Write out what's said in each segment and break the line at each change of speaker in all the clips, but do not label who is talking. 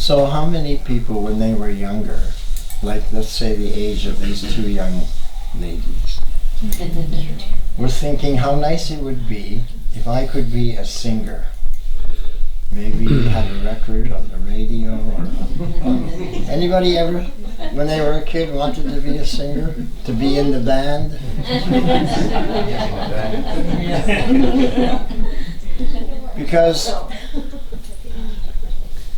So how many people when they were younger, like let's say the age of these two young ladies, were thinking how nice it would be if I could be a singer? Maybe have a record on the radio, or anybody ever, when they were a kid, wanted to be a singer, to be in the band? Because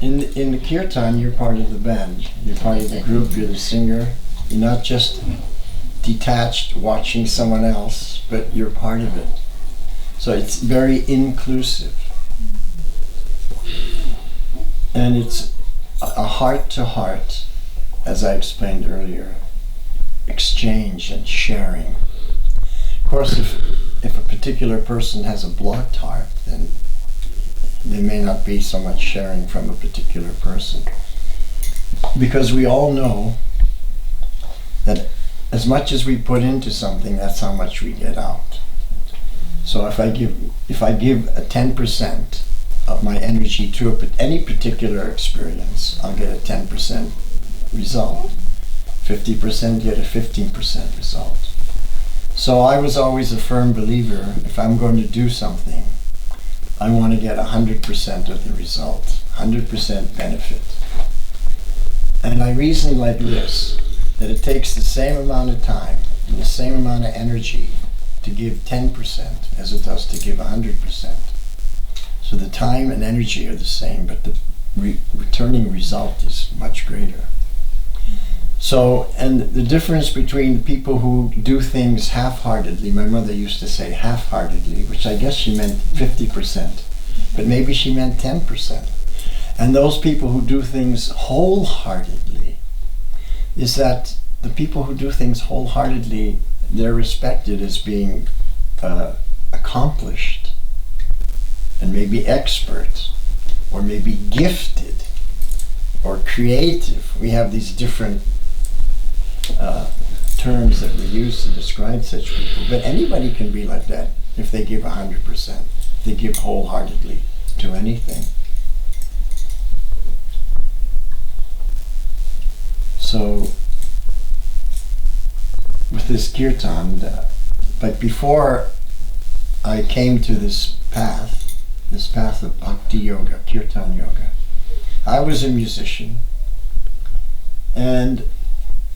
in the kirtan, you're part of the band, you're part of the group, you're the singer. You're not just detached watching someone else, but you're part of it. So it's very inclusive. And it's a heart-to-heart, as I explained earlier, exchange and sharing. Of course, if a particular person has a blocked heart, then there may not be so much sharing from a particular person. Because we all know that as much as we put into something, that's how much we get out. So if I give a 10% of my energy to any particular experience, I'll get a 10% result. 50% get a 15% result. So I was always a firm believer, if I'm going to do something, I want to get 100% of the result, 100% benefit. And I reason like this, that it takes the same amount of time and the same amount of energy to give 10% as it does to give 100%. So the time and energy are the same, but the returning result is much greater. So, and the difference between people who do things half-heartedly, my mother used to say half-heartedly, which I guess she meant 50%, but maybe she meant 10%. And those people who do things wholeheartedly, is that the people who do things wholeheartedly, they're respected as being accomplished, and maybe expert, or maybe gifted, or creative. We have these different terms that we use to describe such people. But anybody can be like that if they give 100%, if they give wholeheartedly to anything. So, with this kirtan, but before I came to this path of bhakti yoga, kirtan yoga, I was a musician, and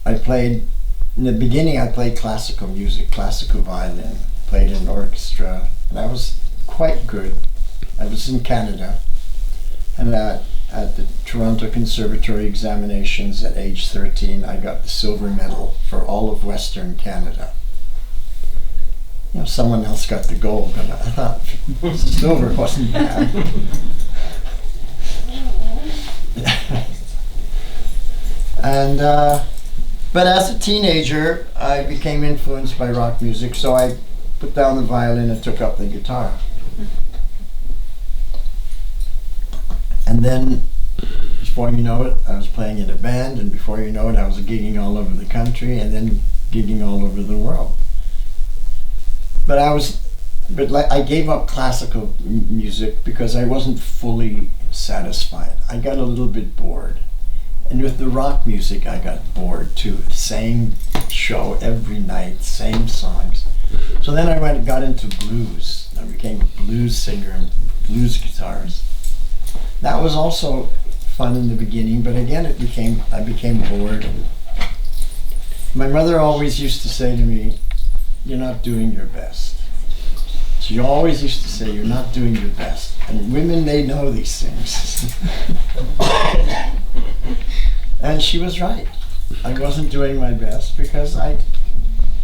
in the beginning I played classical music, classical violin, played in an orchestra, and I was quite good. I was in Canada, and at the Toronto Conservatory examinations at age 13, I got the silver medal for all of Western Canada. You know, someone else got the gold, but I thought silver wasn't bad. And but as a teenager, I became influenced by rock music, so I put down the violin and took up the guitar. And then, before you know it, I was playing in a band, and before you know it, I was gigging all over the country, and then gigging all over the world. But I gave up classical music because I wasn't fully satisfied. I got a little bit bored. And with the rock music, I got bored too. Same show every night, same songs. So then I got into blues. I became a blues singer and blues guitarist. That was also fun in the beginning, but again, I became bored. My mother always used to say to me, "You're not doing your best." She always used to say, "You're not doing your best." And women, they know these things. And she was right. I wasn't doing my best because I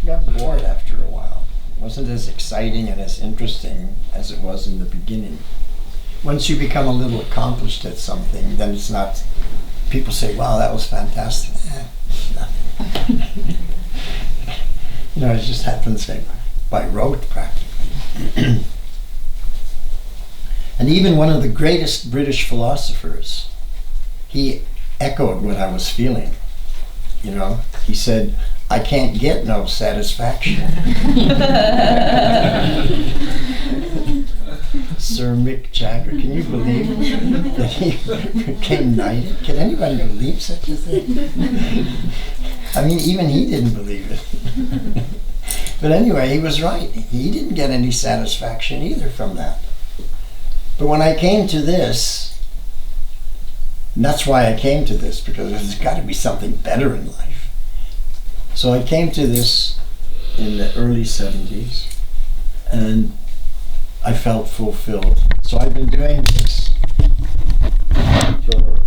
got bored after a while. It wasn't as exciting and as interesting as it was in the beginning. Once you become a little accomplished at something, then it's not, people say, "Wow, that was fantastic." Nothing. You know, it just happens by rote practically. And even one of the greatest British philosophers, he echoed what I was feeling. You know, he said, "I can't get no satisfaction." Sir Mick Jagger. Can you believe that he became knighted? Can anybody believe such a thing? I mean, even he didn't believe it. But anyway, he was right. He didn't get any satisfaction either from that. But when I came to this, and that's why I came to this, because there's got to be something better in life. So I came to this in the early 70s, and I felt fulfilled. So I've been doing this for